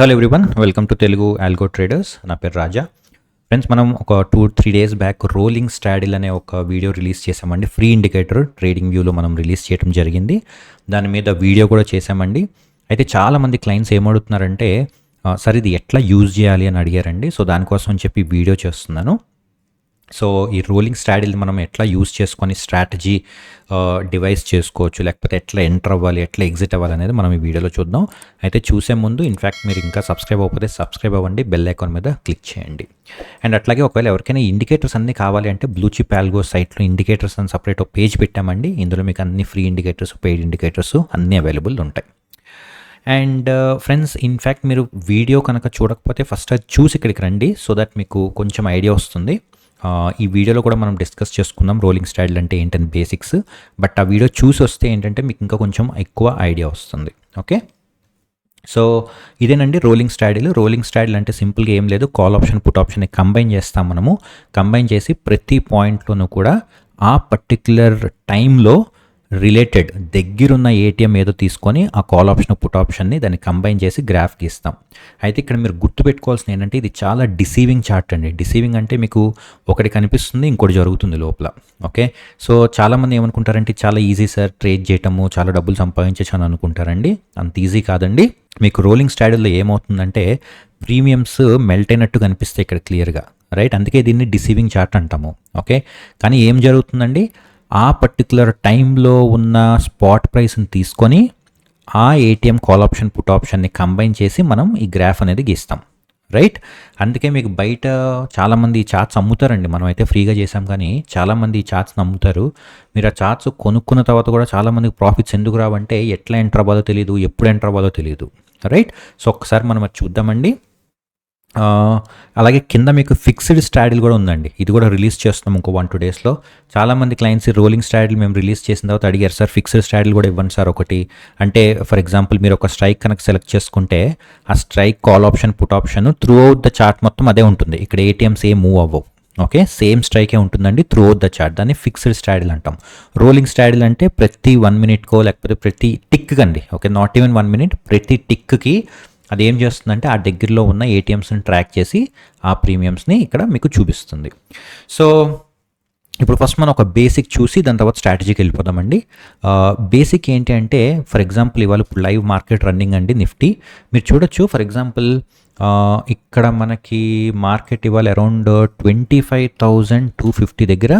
Hello everyone, welcome to Telugu algo traders. నా పేరు రాజా. Friends, మనం ఒక 2-3 డేస్ బ్యాక్ రోలింగ్ స్ట్రాడిల్ అనే ఒక వీడియో రిలీజ్ చేసామండి. ఫ్రీ ఇండికేటర్ ట్రేడింగ్ వ్యూలో మనం రిలీజ్ చేయడం జరిగింది. దాని మీద వీడియో కూడా చేసామండి. అయితే చాలామంది క్లయింట్స్ ఏమడుగుతున్నారంటే సార్ ఇది ఎట్లా యూజ్ చేయాలి అని అడిగారండి. సో దానికోసం అని చెప్పి వీడియో చేస్తున్నాను. సో ఈ రోలింగ్ స్ట్రాడిల్ మనం ఎట్లా యూజ్ చేసుకొని స్ట్రాటజీ డివైస్ చేసుకోవచ్చు, లేకపోతే ఎట్లా ఎంటర్ అవ్వాలి, ఎట్లా ఎగ్జిట్ అవ్వాలి అనేది మనం ఈ వీడియోలో చూద్దాం. అయితే చూసే ముందు ఇన్ఫ్యాక్ట్ మీరు ఇంకా సబ్స్క్రైబ్ అవ్వకపోతే సబ్స్క్రైబ్ అవ్వండి, బెల్ ఐకాన్ మీద క్లిక్ చేయండి. అండ్ అట్లాగే ఒకవేళ ఎవరికైనా ఇండికేటర్స్ అన్నీ కావాలి అంటే బ్లూ చిప్ ఆల్గో సైట్లో ఇండికేటర్స్ అని సపరేట్ ఒక పేజ్ పెట్టామండి. ఇందులో మీకు అన్ని ఫ్రీ ఇండికేటర్స్, పెయిడ్ ఇండికేటర్స్ అన్నీ అవైలబుల్ ఉంటాయి. అండ్ ఫ్రెండ్స్, ఇన్ఫ్యాక్ట్ మీరు వీడియో కనుక చూడకపోతే ఫస్ట్ అది చూసి ఇక్కడికి రండి, సో దట్ మీకు కొంచెం ఐడియా వస్తుంది. ఈ వీడియోలో కూడా మనం డిస్కస్ చేసుకుందాం రోలింగ్ స్ట్రాడిల్ అంటే ఏంటని బేసిక్స్. బట్ ఆ వీడియో చూసి వస్తే ఏంటంటే మీకు ఇంకా కొంచెం ఎక్కువ ఐడియా వస్తుంది. ఓకే, సో ఇదేనండి రోలింగ్ స్ట్రాడిల్. రోలింగ్ స్ట్రాడిల్ అంటే సింపుల్గా ఏం లేదు, కాల్ ఆప్షన్ పుట్ ఆప్షన్ని కంబైన్ చేస్తాం మనము. కంబైన్ చేసి ప్రతి పాయింట్లోనూ కూడా ఆ పర్టిక్యులర్ టైంలో రిలేటెడ్ దగ్గరున్న ఏటీఎం ఏదో తీసుకొని ఆ కాల్ ఆప్షన్ పుట్ ఆప్షన్ని దాన్ని కంబైన్ చేసి గ్రాఫ్ గీస్తాం. అయితే ఇక్కడ మీరు గుర్తుపెట్టుకోవాల్సింది ఏంటంటే ఇది చాలా డిసీవింగ్ చార్ట్ అండి. డిసీవింగ్ అంటే మీకు ఒకటి కనిపిస్తుంది, ఇంకోటి జరుగుతుంది లోపల. ఓకే, సో చాలామంది ఏమనుకుంటారంటే చాలా ఈజీ సార్ ట్రేడ్ చేయటము, చాలా డబ్బులు సంపాదించచ్చు అని అనుకుంటారండి. అంత ఈజీ కాదండి. మీకు రోలింగ్ స్ట్రాడిల్లో ఏమవుతుందంటే ప్రీమియమ్స్ మెల్ట్ అయినట్టు కనిపిస్తాయి ఇక్కడ క్లియర్గా, రైట్? అందుకే దీన్ని డిసీవింగ్ చార్ట్ అంటాము. ఓకే, కానీ ఏం జరుగుతుందండి, ఆ పర్టికులర్ టైంలో ఉన్న స్పాట్ ప్రైస్ని తీసుకొని ఆ ఏటీఎం కాల్ ఆప్షన్ పుట్ ఆప్షన్ని కంబైన్ చేసి మనం ఈ గ్రాఫ్ అనేది గీస్తాం, రైట్? అందుకే మీకు బయట చాలామంది ఈ చార్ట్స్ అమ్ముతారండి. మనం అయితే ఫ్రీగా చేసాం, కానీ చాలామంది ఈ చార్ట్స్ని అమ్ముతారు. మీరు ఆ చార్ట్స్ కొనుక్కున్న తర్వాత కూడా చాలామందికి ప్రాఫిట్స్ ఎందుకు రావంటే ఎట్లా ఎంటర్ అవ్వాలో తెలియదు, ఎప్పుడు ఎంటర్ అవ్వాలో తెలియదు, రైట్? సో ఒక్కసారి మనం అది చూద్దామండి. అలాగే కింద మీకు ఫిక్స్డ్ స్ట్రాడిల్ కూడా ఉందండి. ఇది కూడా రిలీజ్ చేస్తున్నాం ఇంకో 1-2 డేస్లో. చాలామంది క్లయింట్స్ రోలింగ్ స్ట్రాడిల్ మేము రిలీజ్ చేసిన తర్వాత అడిగారు, సార్ ఫిక్స్డ్ స్ట్రాడిల్ కూడా ఇవ్వండి సార్ ఒకటి. అంటే ఫర్ ఎగ్జాంపుల్ మీరు ఒక స్ట్రైక్ కనుక సెలెక్ట్ చేసుకుంటే ఆ strike call option put option through out the chart మొత్తం అదే ఉంటుంది. ఇక్కడ ఏటీఎంస్ ఏం మూవ్ అవ్వవు. ఓకే, సేమ్ స్ట్రైకే ఉంటుందండి త్రూ అవుట్ ద చార్ట్. దాన్ని ఫిక్స్డ్ స్ట్రాడిల్ అంటాం. రోలింగ్ స్ట్రాడిల్ అంటే ప్రతి 1 మినిట్కో లేకపోతే ప్రతి టిక్ అండి. ఓకే, నాట్ ఈవెన్ 1 మినిట్, ప్రతి టిక్కి అది ఏం చేస్తుందంటే ఆ దగ్గరలో ఉన్న ఏటీఎంస్ని ట్రాక్ చేసి ఆ ప్రీమియమ్స్ని ఇక్కడ మీకు చూపిస్తుంది. సో ఇప్పుడు ఫస్ట్ మనం ఒక బేసిక్ చూసి దాని తర్వాత స్ట్రాటజీకి వెళ్ళిపోదామండి. బేసిక్ ఏంటి అంటే ఫర్ ఎగ్జాంపుల్ ఇవాళ ఇప్పుడు లైవ్ మార్కెట్ రన్నింగ్ అండి నిఫ్టీ. మీరు చూడొచ్చు ఫర్ ఎగ్జాంపుల్ ఇక్కడ మనకి మార్కెట్ ఇవాళ అరౌండ్ 25,250 దగ్గర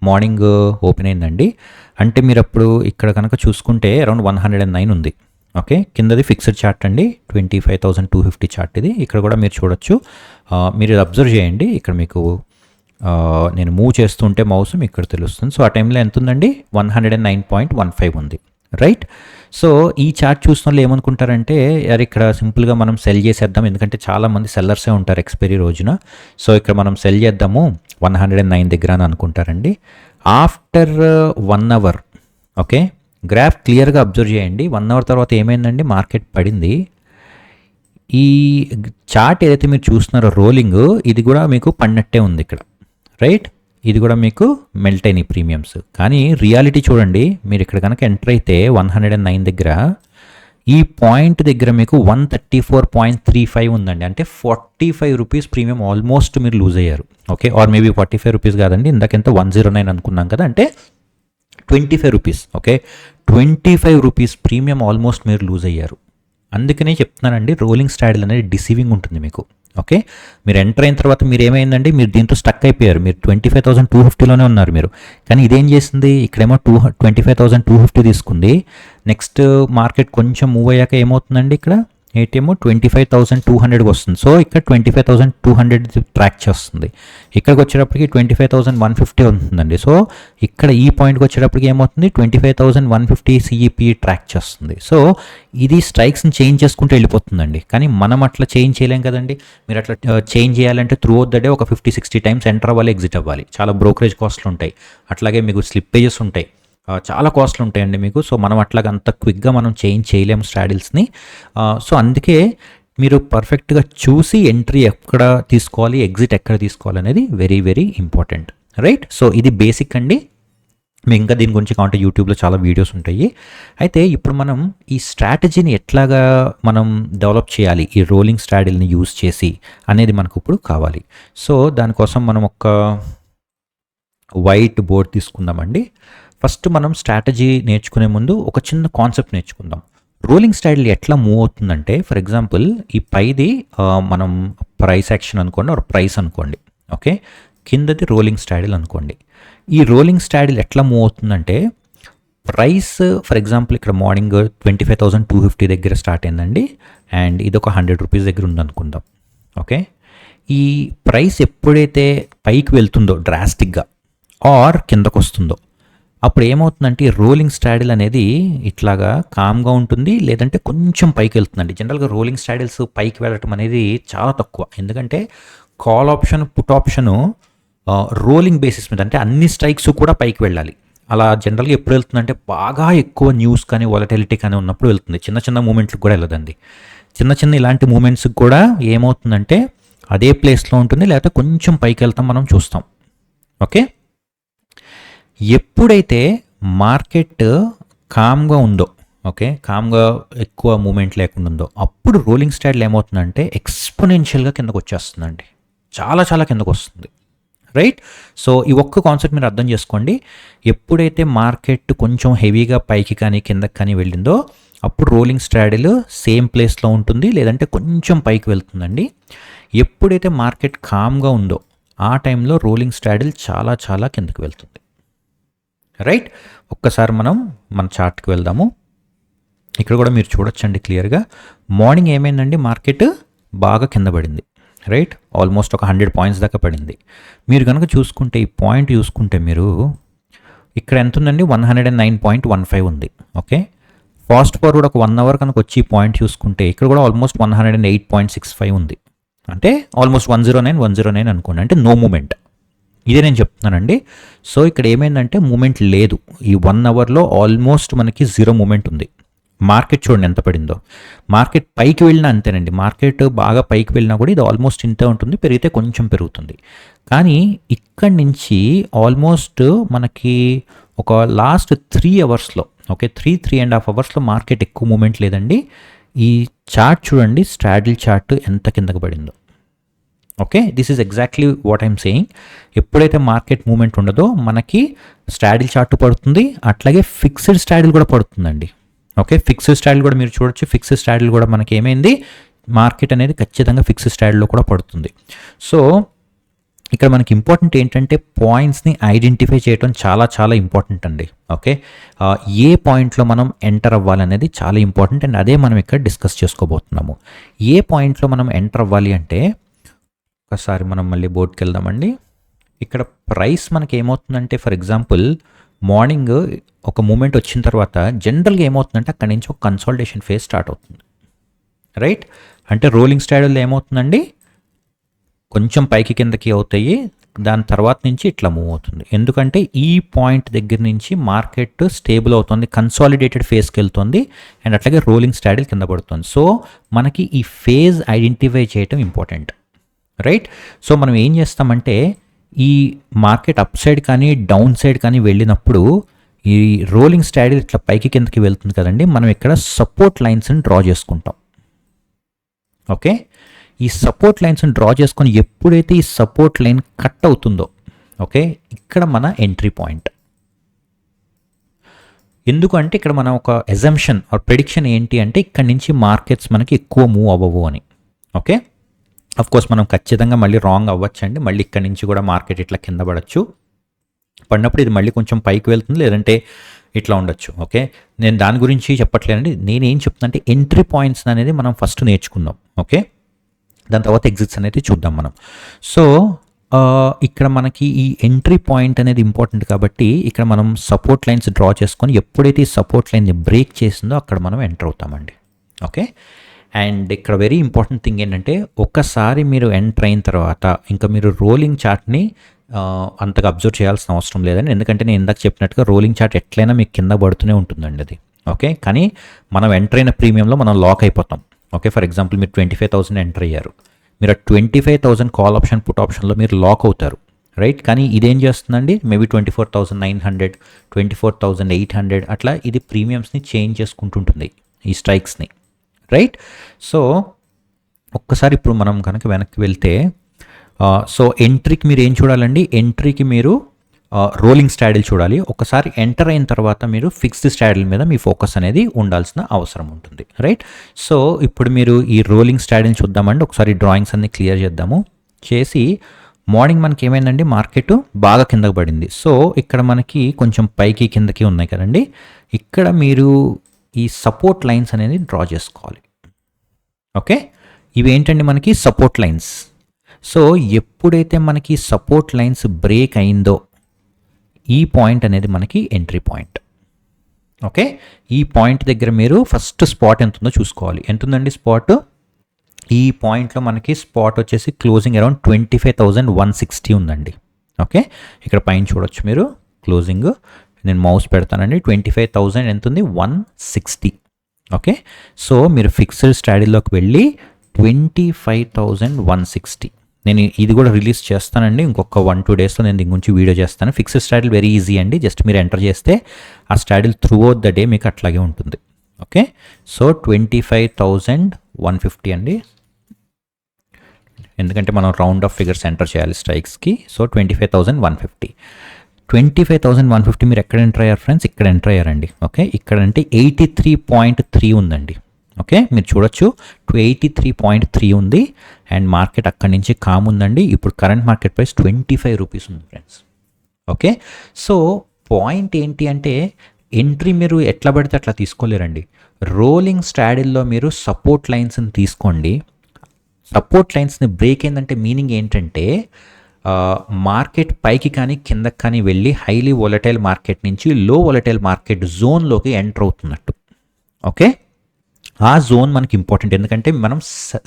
మార్నింగ్ ఓపెన్ అయిందండి. అంటే మీరు అప్పుడు ఇక్కడ కనుక చూసుకుంటే అరౌండ్ 109 ఉంది. ఓకే, కిందది ఫిక్స్డ్ చార్ట్ అండి, 25,250 చార్ట్ ఇది. ఇక్కడ కూడా మీరు చూడొచ్చు. మీరు ఇది అబ్జర్వ్ చేయండి. ఇక్కడ మీకు నేను మూవ్ చేస్తుంటే మౌస్ మీకు ఇక్కడ తెలుస్తుంది. సో ఆ టైంలో ఎంత ఉందండి, 109.15 ఉంది, రైట్? సో ఈ చార్ట్ చూసిన వాళ్ళు ఏమనుకుంటారంటే యార్ ఇక్కడ సింపుల్గా మనం సెల్ చేసేద్దాం, ఎందుకంటే చాలామంది సెల్లర్సే ఉంటారు ఎక్స్పైరీ రోజున. సో ఇక్కడ మనం సెల్ చేద్దాము 109 దగ్గర అని అనుకుంటారండి. ఆఫ్టర్ 1 అవర్ ఓకే, గ్రాఫ్ క్లియర్గా అబ్జర్వ్ చేయండి. 1 అవర్ తర్వాత ఏమైందండి, మార్కెట్ పడింది. ఈ చార్ట్ ఏదైతే మీరు చూస్తున్నారో రోలింగ్, ఇది కూడా మీకు పడినట్టే ఉంది ఇక్కడ, రైట్? ఇది కూడా మీకు మెల్ట్ అయినాయి ప్రీమియమ్స్. కానీ రియాలిటీ చూడండి, మీరు ఇక్కడ కనుక ఎంటర్ అయితే 109 దగ్గర ఈ పాయింట్ దగ్గర మీకు 134.35 ఉందండి. అంటే 45 రూపీస్ ప్రీమియం ఆల్మోస్ట్ మీరు లూజ్ అయ్యారు. ఓకే, ఆర్ మేబీ 45 రూపీస్ కాదండి, ఇందాకెంత 109 అనుకున్నాం కదా, అంటే 25 rupees. Okay, 25 rupees premium almost మీరు లూజ్ అయ్యారు. అందుకనే చెప్తున్నానండి రోలింగ్ స్ట్రాడిల్ అనేది డిసీవింగ్ ఉంటుంది మీకు. ఓకే, మీరు ఎంటర్ అయిన తర్వాత మీరు ఏమైందండి, మీరు దీంతో స్టక్ అయిపోయారు. మీరు 25,250లోనే ఉన్నారు మీరు. కానీ ఇదేం చేసింది, ఇక్కడేమో 25,250 తీసుకుంది. నెక్స్ట్ మార్కెట్ కొంచెం మూవ్ అయ్యాక ఏమవుతుందండి, ఇక్కడ ఏటీఎం 25,200 వస్తుంది. సో ఇక్కడ 25,200 ట్రాక్ చేస్తుంది. ఇక్కడికి వచ్చేటప్పటికి 25,150 ఉంటుందండి. సో ఇక్కడ ఈ పాయింట్కి వచ్చేటప్పటికి ఏమవుతుంది, 25,150 సిఈపి ట్రాక్ చేస్తుంది. సో ఇది స్ట్రైక్స్ని చేంజ్ చేసుకుంటూ వెళ్ళిపోతుందండి. కానీ మనం అట్లా చేంజ్ చేయలేం కదండి. మీరు అట్లా చేంజ్ చేయాలంటే త్రూ అవుట్ ద డే ఒక 50-60 టైమ్స్ ఎంటర్ అవ్వాలి, ఎగ్జిట్ అవ్వాలి. చాలా బ్రోకరేజ్ కాస్ట్లు ఉంటాయి, అట్లాగే మీకు స్లిప్పేజెస్ ఉంటాయి, చాలా కాస్ట్లు ఉంటాయండి మీకు. సో మనం అట్లాగ అంత క్విక్గా మనం చేంజ్ చేయలేము స్ట్రాడిల్స్ని. సో అందుకే మీరు పర్ఫెక్ట్గా చూసి ఎంట్రీ ఎక్కడ తీసుకోవాలి, ఎగ్జిట్ ఎక్కడ తీసుకోవాలి అనేది very very important, right? So ఇది బేసిక్ అండి. మీకు ఇంకా దీని గురించి కావాలంటే యూట్యూబ్లో చాలా వీడియోస్ ఉంటాయి. అయితే ఇప్పుడు మనం ఈ స్ట్రాటజీని ఎట్లాగా మనం డెవలప్ చేయాలి ఈ రోలింగ్ స్ట్రాటజీని యూజ్ చేసి అనేది మనకు ఇప్పుడు కావాలి. సో దానికోసం మనం ఒక వైట్ బోర్డ్ తీసుకుందామండి. ఫస్ట్ మనం స్ట్రాటజీ నేర్చుకునే ముందు ఒక చిన్న కాన్సెప్ట్ నేర్చుకుందాం. రోలింగ్ స్ట్రాటజీ ఎట్లా మూవ్ అవుతుందంటే, ఫర్ ఎగ్జాంపుల్ ఈ పైది మనం ప్రైస్ యాక్షన్ అనుకోండి, ఆర్ ప్రైస్ అనుకోండి. ఓకే, కిందది రోలింగ్ స్ట్రాటజీ అనుకోండి. ఈ రోలింగ్ స్ట్రాటజీ ఎట్లా మూవ్ అవుతుందంటే, ప్రైస్ ఫర్ ఎగ్జాంపుల్ ఇక్కడ మార్నింగ్ 25,250 దగ్గర స్టార్ట్ అయిందండి, అండ్ ఇది ఒక 100 రూపీస్ దగ్గర ఉందనుకుందాం. ఓకే, ఈ ప్రైస్ ఎప్పుడైతే పైకి వెళ్తుందో డ్రాస్టిక్గా ఆర్ కిందకు వస్తుందో, అప్పుడు ఏమవుతుందంటే రోలింగ్ స్ట్రాటజీ అనేది ఇట్లాగా కామ్గా ఉంటుంది, లేదంటే కొంచెం పైకి వెళ్తుందండి. జనరల్గా రోలింగ్ స్ట్రాటజీస్ పైకి వెళ్ళటం అనేది చాలా తక్కువ, ఎందుకంటే call option put option rolling basis మీద, అంటే అన్ని స్ట్రైక్స్ కూడా పైకి వెళ్ళాలి. అలా జనరల్గా ఎప్పుడు వెళ్తుందంటే బాగా ఎక్కువ న్యూస్ కానీ వాలటిలిటీ కానీ ఉన్నప్పుడు వెళ్తుంది. చిన్న చిన్న మూమెంట్లకు కూడా వెళ్ళదండి. చిన్న చిన్న ఇలాంటి మూమెంట్స్కి కూడా ఏమవుతుందంటే అదే ప్లేస్లో ఉంటుంది, లేకపోతే కొంచెం పైకి వెళ్తాం మనం చూస్తాం. ఓకే, ఎప్పుడైతే మార్కెట్ కామ్గా ఉందో, ఓకే, కామ్గా ఎక్కువ మూమెంట్ లేకుండా ఉందో, అప్పుడు రోలింగ్ స్ట్రాటజీ ఏమవుతుందంటే ఎక్స్పోనెన్షియల్గా కిందకు వచ్చేస్తుందండి. చాలా చాలా కిందకు వస్తుంది. రైట్, సో ఈ ఒక్క కాన్సెప్ట్ మీరు అర్థం చేసుకోండి. ఎప్పుడైతే మార్కెట్ కొంచెం హెవీగా పైకి కానీ కిందకి కానీ వెళ్ళిందో, అప్పుడు రోలింగ్ స్ట్రాటజీ సేమ్ ప్లేస్లో ఉంటుంది, లేదంటే కొంచెం పైకి వెళ్తుందండి. ఎప్పుడైతే మార్కెట్ కామ్గా ఉందో ఆ టైంలో రోలింగ్ స్ట్రాటజీ చాలా చాలా కిందకి వెళ్తుంది. రైట్, ఒక్కసారి మనం మన చార్ట్కి వెళ్దాము. ఇక్కడ కూడా మీరు చూడొచ్చండి క్లియర్గా. మార్నింగ్ ఏమైందండి, మార్కెట్ బాగా కింద పడింది. రైట్, ఆల్మోస్ట్ ఒక 100 పాయింట్స్ దాకా పడింది. మీరు కనుక చూసుకుంటే ఈ పాయింట్ చూసుకుంటే మీరు ఇక్కడ ఎంత ఉందండి, 109.15 ఉంది. ఓకే, ఫాస్ట్ ఫార్వర్డ్ ఒక 1 అవర్ కనుక వచ్చి ఈ పాయింట్ చూసుకుంటే ఇక్కడ కూడా ఆల్మోస్ట్ 108.65 ఉంది. అంటే ఆల్మోస్ట్ 109 అనుకోండి, అంటే నో మూమెంట్. ఇదే నేను చెప్తున్నానండి. సో ఇక్కడ ఏమైందంటే మూమెంట్ లేదు. ఈ 1 అవర్లో ఆల్మోస్ట్ మనకి 0 మూమెంట్ ఉంది. మార్కెట్ చూడండి ఎంత పడిందో. మార్కెట్ పైకి వెళ్ళినా అంతేనండి. మార్కెట్ బాగా పైకి వెళ్ళినా కూడా ఇది ఆల్మోస్ట్ ఇంతే ఉంటుంది, పెరిగితే కొంచెం పెరుగుతుంది. కానీ ఇక్కడి నుంచి ఆల్మోస్ట్ మనకి ఒక లాస్ట్ 3 అవర్స్లో, ఓకే, 3.5 అవర్స్లో మార్కెట్ ఎక్కువ మూమెంట్ లేదండి. ఈ చార్ట్ చూడండి, స్ట్రాటజీ చార్ట్ ఎంత కిందకి పడిందో. Okay, this is exactly what I'm saying. ఎప్పుడైతే మార్కెట్ మూమెంట్ ఉండదో మనకి స్ట్రాటజీ చార్ట్ పడుతుంది, అట్లాగే ఫిక్స్డ్ స్ట్రాటజీ కూడా పడుతుందండి. ఓకే, ఫిక్స్డ్ స్ట్రాటజీ కూడా మీరు చూడొచ్చు. ఫిక్స్డ్ స్ట్రాటజీ కూడా మనకి ఏమైంది, మార్కెట్ అనేది ఖచ్చితంగా ఫిక్స్డ్ స్ట్రాటజీలో కూడా పడుతుంది. సో ఇక్కడ మనకి ఇంపార్టెంట్ ఏంటంటే పాయింట్స్ని ఐడెంటిఫై చేయడం చాలా చాలా ఇంపార్టెంట్ అండి. ఓకే, ఏ పాయింట్లో మనం ఎంటర్ అవ్వాలనేది చాలా ఇంపార్టెంట్, అండ్ అదే మనం ఇక్కడ డిస్కస్ చేసుకోబోతున్నాము. ఏ పాయింట్లో మనం ఎంటర్ అవ్వాలి అంటే, ఒకసారి మనం మళ్ళీ బోర్డ్కి వెళ్దామండి. ఇక్కడ ప్రైస్ మనకి ఏమవుతుందంటే, ఫర్ ఎగ్జాంపుల్ మార్నింగ్ ఒక మూమెంట్ వచ్చిన తర్వాత జనరల్గా ఏమవుతుందంటే అక్కడి నుంచి ఒక కన్సాలిడేషన్ ఫేజ్ స్టార్ట్ అవుతుంది. రైట్, అంటే రోలింగ్ స్ట్రాటజీలో ఏమవుతుందండి, కొంచెం పైకి కిందకి అవుతాయి, దాని తర్వాత నుంచి ఇట్లా మూవ్ అవుతుంది. ఎందుకంటే ఈ పాయింట్ దగ్గర నుంచి మార్కెట్ స్టేబుల్ అవుతుంది, కన్సాలిడేటెడ్ ఫేజ్కి వెళ్తుంది, అండ్ అట్లాగే రోలింగ్ స్ట్రాటజీ కింద పడుతుంది. సో మనకి ఈ ఫేజ్ ఐడెంటిఫై చేయడం ఇంపార్టెంట్. రైట్, సో మనం ఏం చేస్తామంటే ఈ మార్కెట్ అప్ సైడ్ కానీ డౌన్ సైడ్ కానీ వెళ్ళినప్పుడు ఈ రోలింగ్ స్ట్రాటజీ ఇట్లా పైకి కిందకి వెళ్తుంది కదండి, మనం ఇక్కడ సపోర్ట్ లైన్స్ని డ్రా చేసుకుంటాం. ఓకే, ఈ సపోర్ట్ లైన్స్ని డ్రా చేసుకొని ఎప్పుడైతే ఈ సపోర్ట్ లైన్ కట్ అవుతుందో, ఓకే, ఇక్కడ మన ఎంట్రీ పాయింట్. ఎందుకంటే ఇక్కడ మనం ఒక అజంప్షన్ ఆర్ ప్రెడిక్షన్ ఏంటి అంటే ఇక్కడ నుంచి మార్కెట్స్ మనకి ఎక్కువ మూవ్ అవ్వవు అని. ఓకే, అఫ్ కోర్స్ మనం ఖచ్చితంగా మళ్ళీ రాంగ్ అవ్వచ్చండి. మళ్ళీ ఇక్కడ నుంచి కూడా మార్కెట్ ఇట్లా కింద పడచ్చు, పడినప్పుడు ఇది మళ్ళీ కొంచెం పైకి వెళ్తుంది, లేదంటే ఇట్లా ఉండొచ్చు. ఓకే, నేను దాని గురించి చెప్పట్లేదండి. నేనేం చెప్తున్నా అంటే ఎంట్రీ పాయింట్స్ అనేది మనం ఫస్ట్ నేర్చుకుందాం. ఓకే, దాని తర్వాత ఎగ్జిట్స్ అనేది చూద్దాం మనం. సో ఇక్కడ మనకి ఈ ఎంట్రీ పాయింట్ అనేది ఇంపార్టెంట్ కాబట్టి ఇక్కడ మనం సపోర్ట్ లైన్స్ డ్రా చేసుకొని ఎప్పుడైతే ఈ సపోర్ట్ లైన్ని బ్రేక్ చేసిందో అక్కడ మనం ఎంటర్ అవుతామండి. ఓకే, అండ్ ఇక్కడ వెరీ ఇంపార్టెంట్ థింగ్ ఏంటంటే ఒకసారి మీరు ఎంటర్ అయిన తర్వాత ఇంకా మీరు రోలింగ్ చార్ట్ని అంతగా అబ్జర్వ్ చేయాల్సిన అవసరం లేదండి. ఎందుకంటే నేను ఇందాక చెప్పినట్టుగా రోలింగ్ చార్ట్ ఎట్లయినా మీకు కింద పడుతూనే ఉంటుందండి అది. ఓకే, కానీ మనం ఎంటర్ అయిన ప్రీమియంలో మనం లాక్ అయిపోతాం. ఓకే, ఫర్ ఎగ్జాంపుల్ మీరు 25,000 ఎంటర్ అయ్యారు, మీరు 25,000 కాల్ ఆప్షన్ పుట్ ఆప్షన్లో మీరు లాక్ అవుతారు. రైట్. కానీ ఇదేం చేస్తుందండి, మేబీ 24,900, 24,800 అట్లా ఇది ప్రీమియమ్స్ని చేంజ్ చేసుకుంటుంటుంది ఈ స్ట్రైక్స్ని, రైట్. సో ఒక్కసారి ఇప్పుడు మనం కనుక వెనక్కి వెళ్తే సో ఎంట్రీకి మీరు ఏం చూడాలండి, ఎంట్రీకి మీరు రోలింగ్ స్ట్రాడిల్ చూడాలి. ఒకసారి ఎంటర్ అయిన తర్వాత మీరు ఫిక్స్డ్ స్ట్రాడిల్ మీద మీ ఫోకస్ అనేది ఉండాల్సిన అవసరం ఉంటుంది, రైట్. సో ఇప్పుడు మీరు ఈ రోలింగ్ స్ట్రాడిల్ని చూద్దామండి. ఒకసారి డ్రాయింగ్స్ అన్ని క్లియర్ చేద్దాము. చేసి మార్నింగ్ మనకి ఏమైందండి, మార్కెట్ బాగా కిందకు పడింది. సో ఇక్కడ మనకి కొంచెం పైకి కిందకి ఉన్నాయి కదండి. ఇక్కడ మీరు ఈ సపోర్ట్ లైన్స్ అనేది డ్రా చేసుకోవాలి. ఓకే, ఇవి ఏంటండి మనకి సపోర్ట్ లైన్స్. సో ఎప్పుడైతే మనకి సపోర్ట్ లైన్స్ బ్రేక్ అయిందో ఈ పాయింట్ అనేది మనకి ఎంట్రీ పాయింట్. ఓకే, ఈ పాయింట్ దగ్గర మీరు ఫస్ట్ స్పాట్ ఎంత ఉందో చూసుకోవాలి. ఎంత ఉందండి స్పాట్? ఈ పాయింట్లో మనకి స్పాట్ వచ్చేసి క్లోజింగ్ అరౌండ్ 25,160 ఉందండి. ఓకే, ఇక్కడ పైన చూడొచ్చు మీరు క్లోజింగ్. నేను మౌస్ పెడతానండి. 25,000 ఎంత ఉంది? 160. ఓకే, సో మీరు ఫిక్స్డ్ స్ట్రాడిల్లోకి వెళ్ళి 25,160. నేను ఇది కూడా రిలీజ్ చేస్తానండి ఇంకొక 1-2 డేస్లో. నేను దీని గురించి వీడియో చేస్తాను. ఫిక్స్డ్ స్ట్రాడిల్ వెరీ ఈజీ అండి. జస్ట్ మీరు ఎంటర్ చేస్తే ఆ straddle through out the day మీకు అట్లాగే ఉంటుంది. ఓకే, సో 25,150 అండి, ఎందుకంటే మనం రౌండ్ ఆఫ్ ఫిగర్స్ ఎంటర్ చేయాలి స్ట్రైక్స్కి. సో 25,150. 25,150 మీరు ఎక్కడ ఎంటర్ అయ్యారు ఫ్రెండ్స్? ఇక్కడ ఎంటర్ అయ్యారండి. ఓకే, ఇక్కడ అంటే 83.3 ఉందండి. ఓకే, మీరు చూడొచ్చు 83.3 ఉంది. అండ్ మార్కెట్ అక్కడి నుంచి కామ్ ఉందండి. ఇప్పుడు కరెంట్ మార్కెట్ ప్రైస్ 25 రూపీస్ ఉంది ఫ్రెండ్స్. ఓకే, సో పాయింట్ ఏంటి అంటే ఎంట్రీ మీరు ఎట్లా పడితే అట్లా తీసుకోలేరండి. రోలింగ్ స్ట్రాడిల్లో మీరు సపోర్ట్ లైన్స్ని తీసుకోండి. సపోర్ట్ లైన్స్ని బ్రేక్ అయిందంటే మీనింగ్ ఏంటంటే మార్కెట్ పైకి కానీ కిందకి కానీ వెళ్ళి హైలీ వొలటైల్ మార్కెట్ నుంచి లో వొలటైల్ మార్కెట్ జోన్లోకి ఎంటర్ అవుతున్నట్టు. ఓకే, ఆ జోన్ మనకి ఇంపార్టెంట్, ఎందుకంటే మనం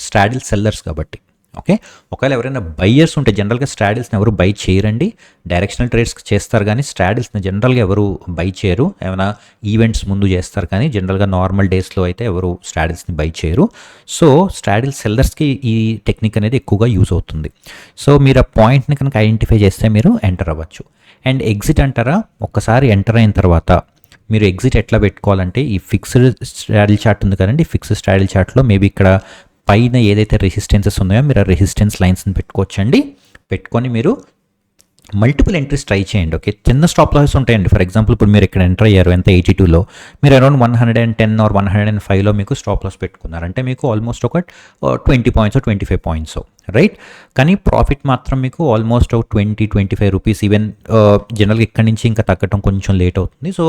స్ట్రాడిల్ సెల్లర్స్ కాబట్టి. ఓకే, ఒకవేళ ఎవరైనా బయ్యర్స్ ఉంటే జనరల్గా స్ట్రాడిల్స్ని ఎవరు బై చేయరండి. డైరెక్షనల్ ట్రేడ్స్ చేస్తారు కానీ స్ట్రాడిల్స్ని జనరల్గా ఎవరు బై చేయరు. ఏమైనా ఈవెంట్స్ ముందు చేస్తారు కానీ జనరల్గా నార్మల్ డేస్లో అయితే ఎవరు స్ట్రాడిల్స్ని బై చేయరు. సో స్ట్రాడిల్ సెల్లర్స్కి ఈ టెక్నిక్ అనేది ఎక్కువగా యూజ్ అవుతుంది. సో మీరు ఆ పాయింట్ని కనుక ఐడెంటిఫై చేస్తే మీరు ఎంటర్ అవ్వచ్చు. అండ్ ఎగ్జిట్ అంటారా, ఒక్కసారి ఎంటర్ అయిన తర్వాత మీరు ఎగ్జిట్ ఎట్లా పెట్టుకోవాలంటే ఈ ఫిక్స్డ్ స్ట్రాడిల్ చార్ట్ ఉంది కదండి. ఫిక్స్డ్ స్ట్రాడిల్ చార్ట్లో మేబీ ఇక్కడ పైన ఏదైతే రెసిస్టెన్సెస్ ఉన్నాయో మీరు ఆ రెసిస్టెన్స్ లైన్స్ని పెట్టుకోవచ్చండి. పెట్టుకొని మీరు మల్టిపుల్ ఎంట్రీస్ ట్రై చేయండి. ఓకే, చిన్న స్టాప్ లాసెస్ ఉంటాయండి. ఫర్ ఎగ్జాంపుల్ ఇప్పుడు మీరు ఇక్కడ ఎంటర్ అయ్యారు ఎంత 82లో, మీరు అరౌండ్ 110 ఆర్ 105లో మీకు స్టాప్ లాస్ పెట్టుకున్నారంటే మీకు ఆల్మోస్ట్ ఒక 20 పాయింట్స్ 25 పాయింట్స్, రైట్. కానీ ప్రాఫిట్ మాత్రం మీకు ఆల్మోస్ట్ ఒక 20-25 రూపీస్. ఈవెన్ జనరల్గా ఇక్కడి నుంచి ఇంకా తగ్గటం కొంచెం లేట్ అవుతుంది. సో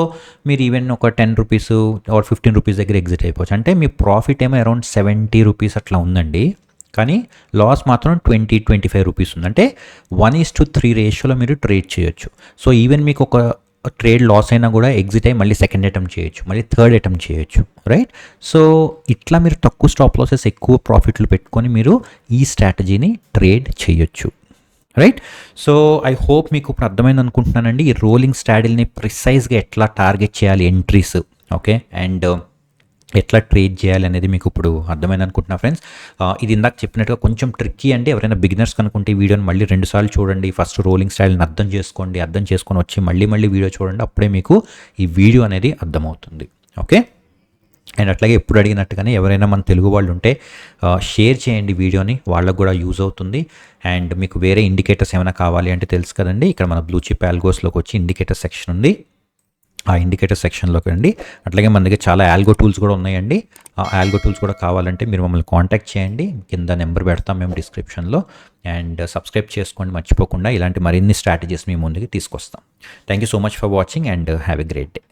మీరు ఈవెన్ ఒక 10 రూపీస్ ఆర్ 15 రూపీస్ దగ్గర ఎగ్జిట్ అయిపోవచ్చు. అంటే మీ ప్రాఫిట్ ఏమో అరౌండ్ 70 రూపీస్ అట్లా ఉందండి. కానీ లాస్ మాత్రం 20-25 రూపీస్ ఉంది. అంటే 1:3 రేషియోలో మీరు ట్రేడ్ చేయొచ్చు. సో ఈవెన్ మీకు ఒక ట్రేడ్ లాస్ అయినా కూడా ఎగ్జిట్ అయ్యి మళ్ళీ సెకండ్ అటెంప్ట్ చేయొచ్చు, మళ్ళీ థర్డ్ అటెంప్ట్ చేయొచ్చు, రైట్. సో ఇట్లా మీరు తక్కువ స్టాప్ లాసెస్ ఎక్కువ ప్రాఫిట్లు పెట్టుకొని మీరు ఈ స్ట్రాటజీని ట్రేడ్ చేయొచ్చు, రైట్. సో ఐ హోప్ మీకు ఇప్పుడు అర్థమైంది అనుకుంటున్నానండి ఈ రోలింగ్ స్ట్రాడిల్ని ప్రిసైజ్గా ఎట్లా టార్గెట్ చేయాలి ఎంట్రీస్. ఓకే, అండ్ ఎట్లా ట్రేడ్ చేయాలి అనేది మీకు ఇప్పుడు అర్థమైంది అనుకుంటున్నా ఫ్రెండ్స్. ఇది ఇందాక చెప్పినట్టుగా కొంచెం ట్రిక్కీ అండి. ఎవరైనా బిగినర్స్ కనుకుంటే ఈ వీడియోని మళ్ళీ 2 సార్లు చూడండి. ఫస్ట్ రోలింగ్ స్టైల్ని అర్థం చేసుకోండి. అర్థం చేసుకొని వచ్చి మళ్ళీ వీడియో చూడండి. అప్పుడే మీకు ఈ వీడియో అనేది అర్థమవుతుంది. ఓకే, అండ్ అట్లాగే ఎప్పుడు అడిగినట్టుగానే ఎవరైనా మన తెలుగు వాళ్ళు ఉంటే షేర్ చేయండి వీడియోని, వాళ్ళకు కూడా యూజ్ అవుతుంది. అండ్ మీకు వేరే ఇండికేటర్స్ ఏమైనా కావాలి అంటే తెలుసు కదండి, ఇక్కడ మన బ్లూ చిప్ ఆల్గోస్లోకి వచ్చి ఇండికేటర్ సెక్షన్ ఉంది. ఆ ఇండికేటర్ సెక్షన్లోకి రండి. అట్లాగే మన దగ్గర చాలా ఆల్గో టూల్స్ కూడా ఉన్నాయండి. ఆ ఆల్గో టూల్స్ కూడా కావాలంటే మీరు మమ్మల్ని కాంటాక్ట్ చేయండి. కింద నెంబర్ పెడతాం మేము డిస్క్రిప్షన్లో. అండ్ సబ్స్క్రైబ్ చేసుకోండి మర్చిపోకుండా. ఇలాంటి మరిన్ని స్ట్రాటజీస్ మీ ముందుకి తీసుకొస్తాం. Thank you so much for watching and have a great day.